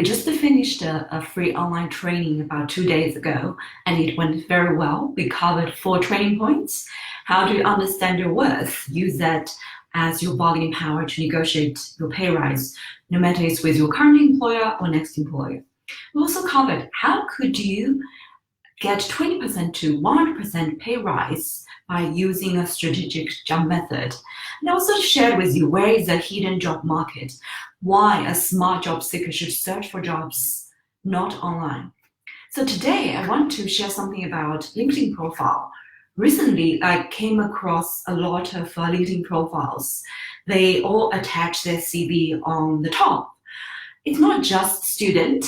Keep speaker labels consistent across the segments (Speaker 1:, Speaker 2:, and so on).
Speaker 1: I just finished a free online training about 2 days ago, and it went very well. We covered 4 training points. How do you understand your worth? Use that as your bargaining power to negotiate your pay rise, no matter it's with your current employer or next employer. We also covered how could you get 20% to 100% pay rise by using a strategic job method. And I also shared with you where is the hidden job market, why a smart job seeker should search for jobs not online. So today I want to share something about LinkedIn profile. Recently, I came across a lot of LinkedIn profiles. They all attach their CV on the top. It's not just student,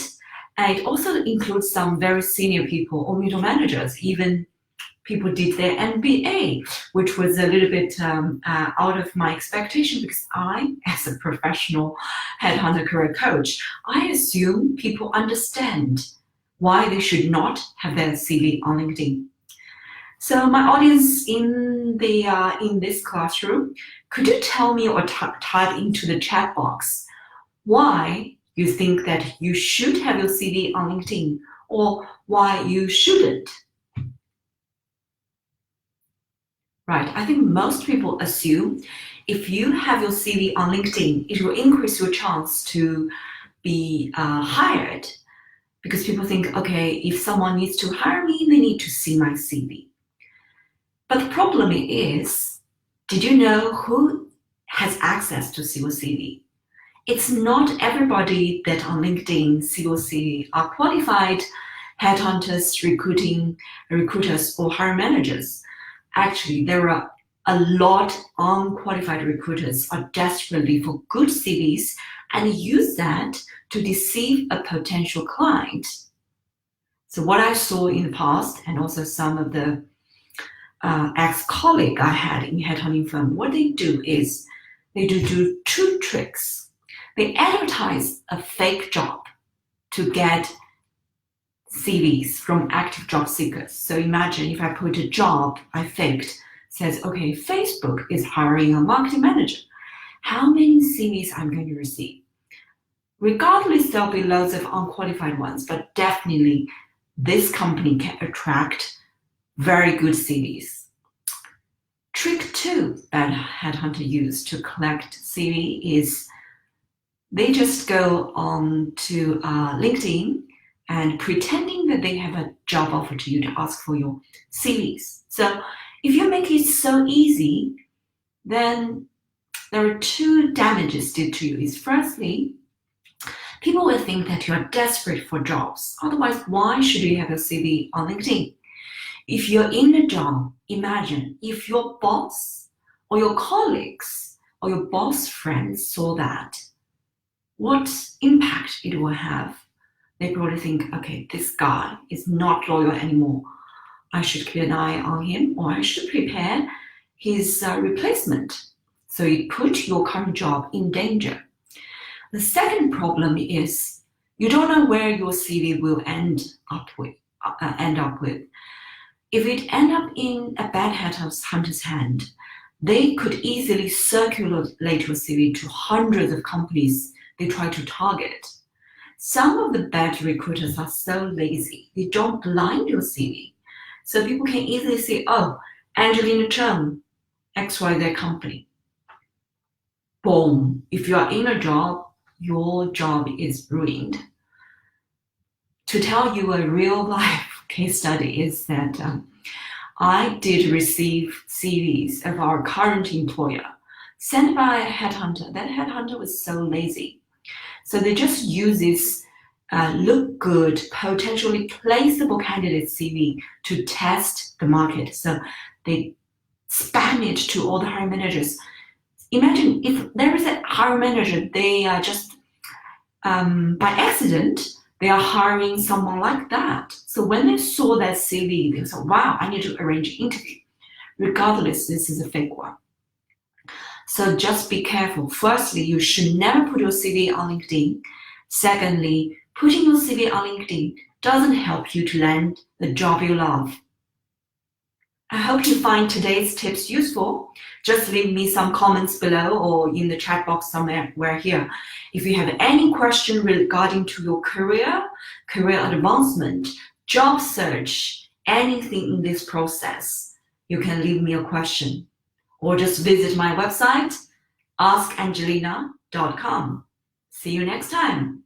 Speaker 1: and it also includes some very senior people or middle managers, even people did their MBA, which was a little bit out of my expectation because I, as a professional headhunter career coach, I assume people understand why they should not have their CV on LinkedIn. So my audience in this classroom, could you tell me or type into the chat box why you think that you should have your CV on LinkedIn or why you shouldn't? Right, I think most people assume if you have your CV on LinkedIn, it will increase your chance to be hired because people think, okay, if someone needs to hire me, they need to see my CV. But the problem is, did you know who has access to see your CV? It's not everybody that on LinkedIn see your CV are qualified headhunters, recruiters, or hiring managers. Actually, there are a lot of unqualified recruiters are desperately for good CVs and use that to deceive a potential client. So what I saw in the past, and also some of the ex-colleague I had in headhunting firm, what they do is they do two tricks. They advertise a fake job to get CVs from active job seekers. So imagine if I put a job I faked, says, okay, Facebook is hiring a marketing manager. How many CVs I'm going to receive? Regardless, there'll be loads of unqualified ones, but definitely this company can attract very good CVs. Trick 2 that headhunter use to collect CV is they just go on to LinkedIn and pretending that they have a job offer to you to ask for your CVs. So if you make it so easy, then there are 2 damages due to you. Is firstly, people will think that you are desperate for jobs. Otherwise, why should you have a CV on LinkedIn? If you're in a job, imagine if your boss or your colleagues or your boss friends saw that, what impact it will have. They probably think, okay, this guy is not loyal anymore. I should keep an eye on him or I should prepare his replacement. So you put your current job in danger. The second problem is you don't know where your CV will end up with. If it end up in a bad headhunter's hand, they could easily circulate your CV to hundreds of companies they try to target. Some of the bad recruiters are so lazy, they don't blind your CV. So people can easily say, oh, Angelina XYZ company. Boom. If you are in a job, your job is ruined. To tell you a real life case study is that I did receive CVs of our current employer sent by a headhunter. That headhunter was so lazy. So they just use this look good, potentially placeable candidate CV to test the market. So they spam it to all the hiring managers. Imagine if there is a hiring manager, they are just, by accident, they are hiring someone like that. So when they saw that CV, they said, wow, I need to arrange an interview. Regardless, this is a fake one. So just be careful. Firstly, you should never put your CV on LinkedIn. Secondly, putting your CV on LinkedIn doesn't help you to land the job you love. I hope you find today's tips useful. Just leave me some comments below or in the chat box somewhere here. If you have any question regarding to your career advancement, job search, anything in this process, you can leave me a question or just visit my website, askangelina.com. See you next time.